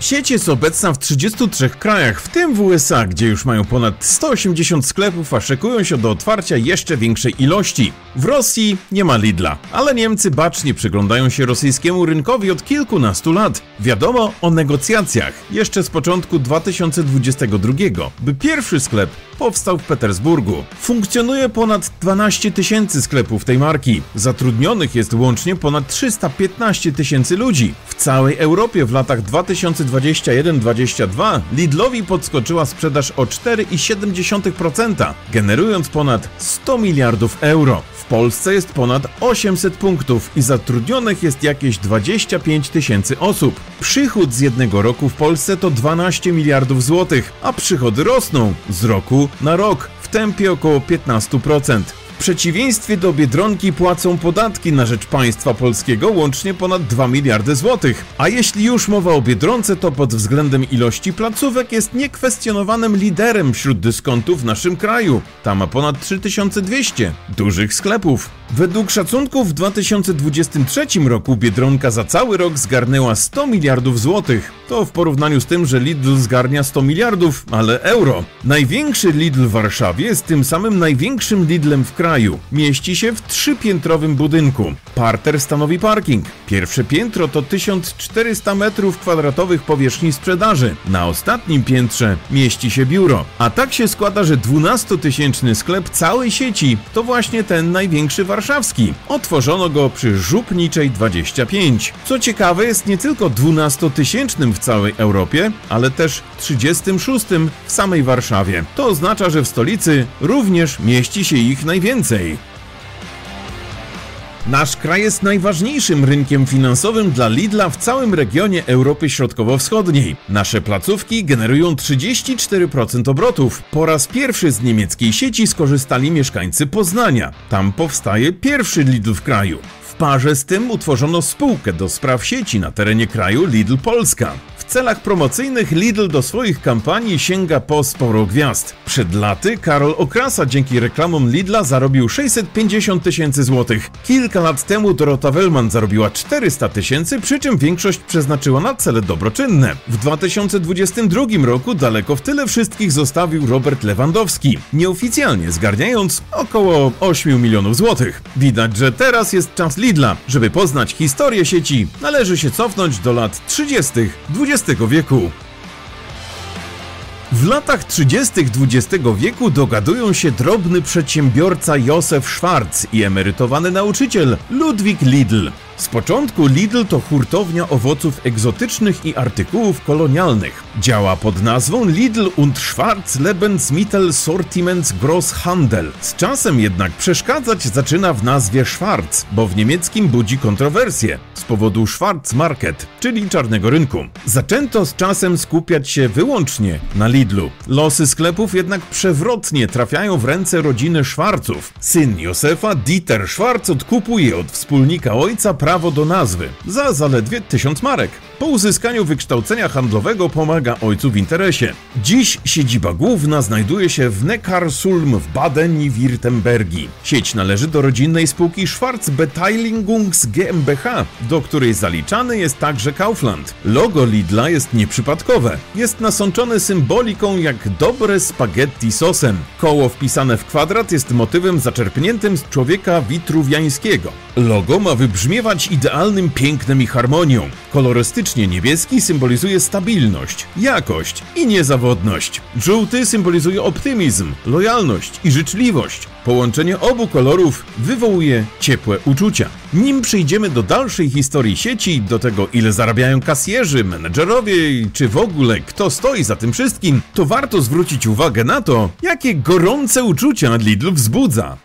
Sieć jest obecna w 33 krajach, w tym w USA, gdzie już mają ponad 180 sklepów, a szykują się do otwarcia jeszcze większej ilości. W Rosji nie ma Lidla, ale Niemcy bacznie przyglądają się rosyjskiemu rynkowi od kilkunastu lat. Wiadomo o negocjacjach jeszcze z początku 2022, by pierwszy sklep powstał w Petersburgu. Funkcjonuje ponad 12 tysięcy sklepów tej marki. Zatrudnionych jest łącznie ponad 315 tysięcy ludzi. W całej Europie w latach 2021-2022 Lidlowi podskoczyła sprzedaż o 4,7%, generując ponad 100 miliardów euro. W Polsce jest ponad 800 punktów i zatrudnionych jest jakieś 25 tysięcy osób. Przychód z jednego roku w Polsce to 12 miliardów złotych, a przychody rosną z roku na rok w tempie około 15%. W przeciwieństwie do Biedronki płacą podatki na rzecz państwa polskiego łącznie ponad 2 miliardy złotych. A jeśli już mowa o Biedronce, to pod względem ilości placówek jest niekwestionowanym liderem wśród dyskontów w naszym kraju. Ta ma ponad 3200 dużych sklepów. Według szacunków w 2023 roku Biedronka za cały rok zgarnęła 100 miliardów złotych. To w porównaniu z tym, że Lidl zgarnia 100 miliardów, ale euro. Największy Lidl w Warszawie jest tym samym największym Lidlem w kraju. Mieści się w 3-piętrowym budynku. Parter stanowi parking. Pierwsze piętro to 1400 m2 powierzchni sprzedaży. Na ostatnim piętrze mieści się biuro. A tak się składa, że 12-tysięczny sklep całej sieci to właśnie ten największy warszawski. Otworzono go przy Żupniczej 25. Co ciekawe, jest nie tylko 12-tysięcznym w całej Europie, ale też 36 w samej Warszawie. To oznacza, że w stolicy również mieści się ich najwięcej. Nasz kraj jest najważniejszym rynkiem finansowym dla Lidla w całym regionie Europy Środkowo-Wschodniej. Nasze placówki generują 34% obrotów. Po raz pierwszy z niemieckiej sieci skorzystali mieszkańcy Poznania. Tam powstaje pierwszy Lidl w kraju. W parze z tym utworzono spółkę do spraw sieci na terenie kraju Lidl Polska. W celach promocyjnych Lidl do swoich kampanii sięga po sporo gwiazd. Przed laty Karol Okrasa dzięki reklamom Lidla zarobił 650 tysięcy złotych. Kilka lat temu Dorota Wellman zarobiła 400 tysięcy, przy czym większość przeznaczyła na cele dobroczynne. W 2022 roku daleko w tyle wszystkich zostawił Robert Lewandowski, nieoficjalnie zgarniając około 8 milionów złotych. Widać, że teraz jest czas Lidla. Żeby poznać historię sieci, należy się cofnąć do lat 30. XX wieku. W latach 30. XX wieku dogadują się drobny przedsiębiorca Józef Schwarz i emerytowany nauczyciel Ludwik Lidl. Z początku Lidl to hurtownia owoców egzotycznych i artykułów kolonialnych. Działa pod nazwą Lidl und Schwarz Lebensmittel Sortiments Großhandel. Z czasem jednak przeszkadzać zaczyna w nazwie Schwarz, bo w niemieckim budzi kontrowersje z powodu Schwarzmarkt, czyli czarnego rynku. Zaczęto z czasem skupiać się wyłącznie na Lidlu. Losy sklepów jednak przewrotnie trafiają w ręce rodziny Schwarzów. Syn Józefa, Dieter Schwarz, odkupuje od wspólnika ojca prawo do nazwy za zaledwie 1000 marek. Po uzyskaniu wykształcenia handlowego pomaga ojcu w interesie. Dziś siedziba główna znajduje się w Neckarsulm w Badeni-Württembergi. Sieć należy do rodzinnej spółki Schwarz Beteiligungs GmbH, do której zaliczany jest także Kaufland. Logo Lidla jest nieprzypadkowe. Jest nasączone symboliką jak dobre spaghetti sosem. Koło wpisane w kwadrat jest motywem zaczerpniętym z człowieka witruwiańskiego. Logo ma wybrzmiewać idealnym pięknem i harmonią. Kolorystycznie niebieski symbolizuje stabilność, jakość i niezawodność. Żółty symbolizuje optymizm, lojalność i życzliwość. Połączenie obu kolorów wywołuje ciepłe uczucia. Nim przejdziemy do dalszej historii sieci, do tego ile zarabiają kasjerzy, menedżerowie czy w ogóle kto stoi za tym wszystkim, to warto zwrócić uwagę na to, jakie gorące uczucia Lidl wzbudza.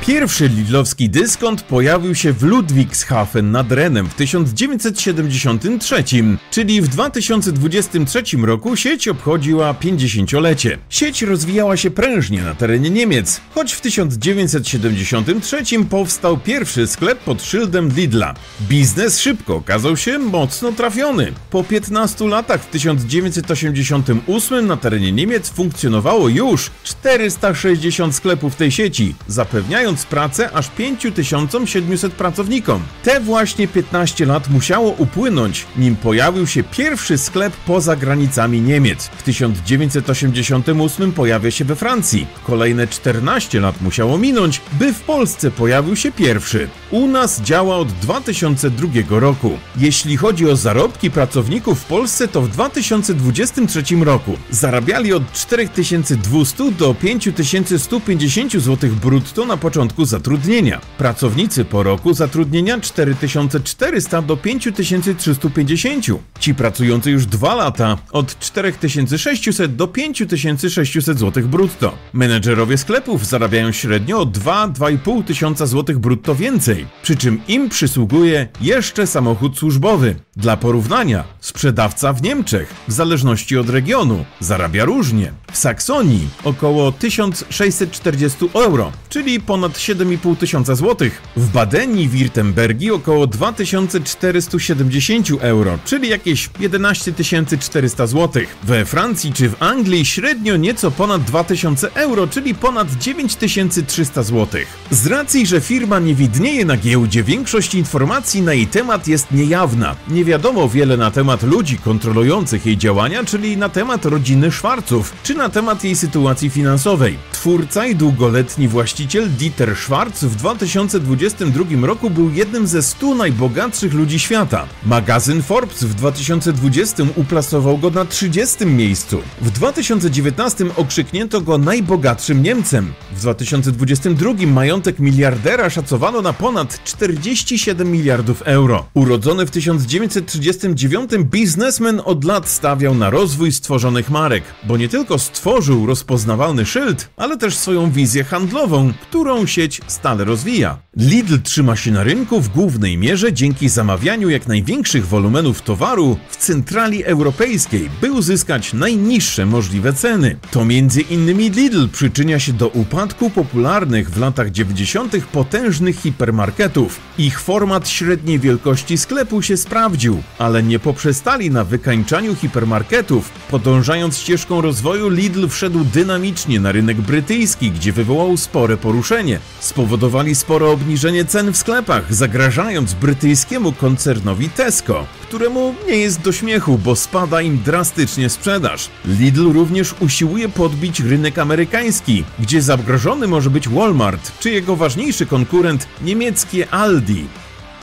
Pierwszy lidlowski dyskont pojawił się w Ludwigshafen nad Renem w 1973, czyli w 2023 roku sieć obchodziła 50-lecie. Sieć rozwijała się prężnie na terenie Niemiec, choć w 1973 powstał pierwszy sklep pod szyldem Lidla. Biznes szybko okazał się mocno trafiony. Po 15 latach w 1988 na terenie Niemiec funkcjonowało już 460 sklepów tej sieci, zapewniając pracę aż 5700 pracownikom. Te właśnie 15 lat musiało upłynąć, nim pojawił się pierwszy sklep poza granicami Niemiec. W 1988 pojawia się we Francji. Kolejne 14 lat musiało minąć, by w Polsce pojawił się pierwszy. U nas działa od 2002 roku. Jeśli chodzi o zarobki pracowników w Polsce, to w 2023 roku zarabiali od 4200 do 5150 zł brutto na początku zatrudnienia. Pracownicy po roku zatrudnienia 4400 do 5350. Ci pracujący już 2 lata od 4600 do 5600 zł brutto. Menedżerowie sklepów zarabiają średnio o 2-2,5 tysiąca zł brutto więcej, przy czym im przysługuje jeszcze samochód służbowy. Dla porównania, sprzedawca w Niemczech, w zależności od regionu, zarabia różnie. W Saksonii około 1640 euro, czyli ponad 7,5 tysiąca złotych. W Badenii Wirtembergii około 2470 euro, czyli jakieś 11 400 złotych. We Francji czy w Anglii średnio nieco ponad 2000 euro, czyli ponad 9300 złotych. Z racji, że firma nie widnieje na giełdzie, większość informacji na jej temat jest niejawna. Nie wiadomo wiele na temat ludzi kontrolujących jej działania, czyli na temat rodziny Schwarzów, czy na temat jej sytuacji finansowej. Twórca i długoletni właściciel Dieter Schwarz w 2022 roku był jednym ze 100 najbogatszych ludzi świata. Magazyn Forbes w 2020 uplasował go na 30. miejscu. W 2019 okrzyknięto go najbogatszym Niemcem. W 2022 majątek miliardera szacowano na ponad 47 miliardów euro. Urodzony w 1939 biznesmen od lat stawiał na rozwój stworzonych marek, bo nie tylko stworzył rozpoznawalny szyld, ale też swoją wizję handlową, którą sieć stale rozwija. Lidl trzyma się na rynku w głównej mierze dzięki zamawianiu jak największych wolumenów towaru w centrali europejskiej, by uzyskać najniższe możliwe ceny. To m.in. Lidl przyczynia się do upadku popularnych w latach 90. potężnych hipermarketów. Ich format średniej wielkości sklepu się sprawdził, ale nie poprzestali na wykańczaniu hipermarketów. Podążając ścieżką rozwoju, Lidl wszedł dynamicznie na rynek brytyjski, gdzie wywołał spore poruszenie. Spowodowali spore obniżenie cen w sklepach, zagrażając brytyjskiemu koncernowi Tesco, któremu nie jest do śmiechu, bo spada im drastycznie sprzedaż. Lidl również usiłuje podbić rynek amerykański, gdzie zagrożony może być Walmart, czy jego ważniejszy konkurent niemieckie Aldi.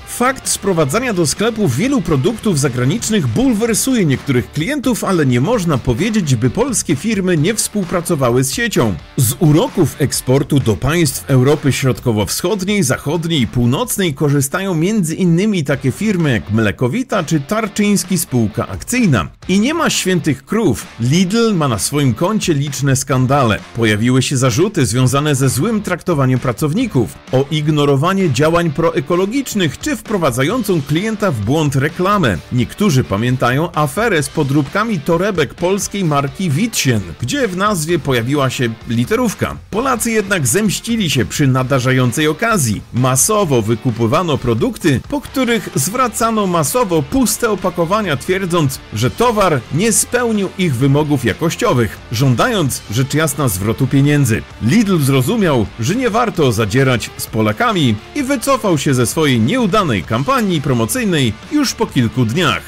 Fakt sprowadzania do sklepów wielu produktów zagranicznych bulwersuje niektórych klientów, ale nie można powiedzieć, by polskie firmy nie współpracowały z siecią. Z uroków eksportu do państw Europy Środkowo-Wschodniej, Zachodniej i Północnej korzystają m.in. takie firmy jak Mlekowita czy Tarczyński spółka akcyjna. I nie ma świętych krów. Lidl ma na swoim koncie liczne skandale. Pojawiły się zarzuty związane ze złym traktowaniem pracowników, o ignorowanie działań proekologicznych czy wprowadzającą klienta w błąd reklamę. Niektórzy pamiętają aferę z podróbkami torebek polskiej marki Witchen, gdzie w nazwie pojawiła się literówka. Polacy jednak zemścili się przy nadarzającej okazji. Masowo wykupywano produkty, po których zwracano masowo puste opakowania, twierdząc, że towar nie spełnił ich wymogów jakościowych, żądając rzecz jasna zwrotu pieniędzy. Lidl zrozumiał, że nie warto zadzierać z Polakami i wycofał się ze swojej nieudanej kampanii promocyjnej już po kilku dniach.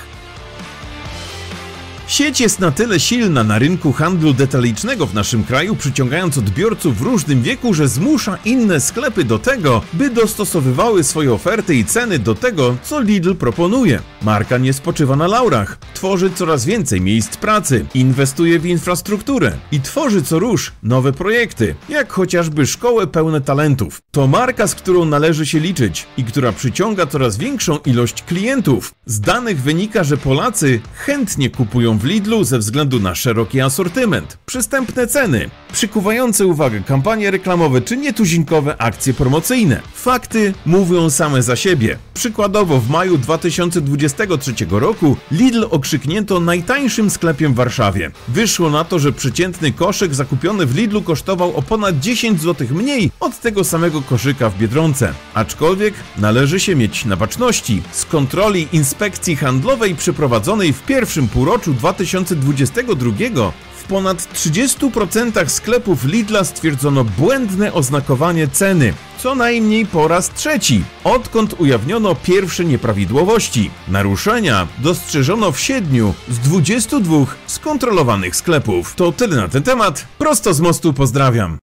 Sieć jest na tyle silna na rynku handlu detalicznego w naszym kraju, przyciągając odbiorców w różnym wieku, że zmusza inne sklepy do tego, by dostosowywały swoje oferty i ceny do tego, co Lidl proponuje. Marka nie spoczywa na laurach, tworzy coraz więcej miejsc pracy, inwestuje w infrastrukturę i tworzy co rusz nowe projekty, jak chociażby szkoły pełne talentów. To marka, z którą należy się liczyć i która przyciąga coraz większą ilość klientów. Z danych wynika, że Polacy chętnie kupują kupują w Lidlu ze względu na szeroki asortyment, przystępne ceny, przykuwające uwagę kampanie reklamowe czy nietuzinkowe akcje promocyjne. Fakty mówią same za siebie. Przykładowo w maju 2023 roku Lidl okrzyknięto najtańszym sklepem w Warszawie. Wyszło na to, że przeciętny koszyk zakupiony w Lidlu kosztował o ponad 10 zł mniej od tego samego koszyka w Biedronce. Aczkolwiek należy się mieć na baczności. Z kontroli inspekcji handlowej przeprowadzonej w pierwszym półroczu 2022 w ponad 30% sklepów Lidla stwierdzono błędne oznakowanie ceny, co najmniej po raz trzeci, odkąd ujawniono pierwsze nieprawidłowości. Naruszenia dostrzeżono w 7 z 22 skontrolowanych sklepów. To tyle na ten temat. Prosto z mostu pozdrawiam.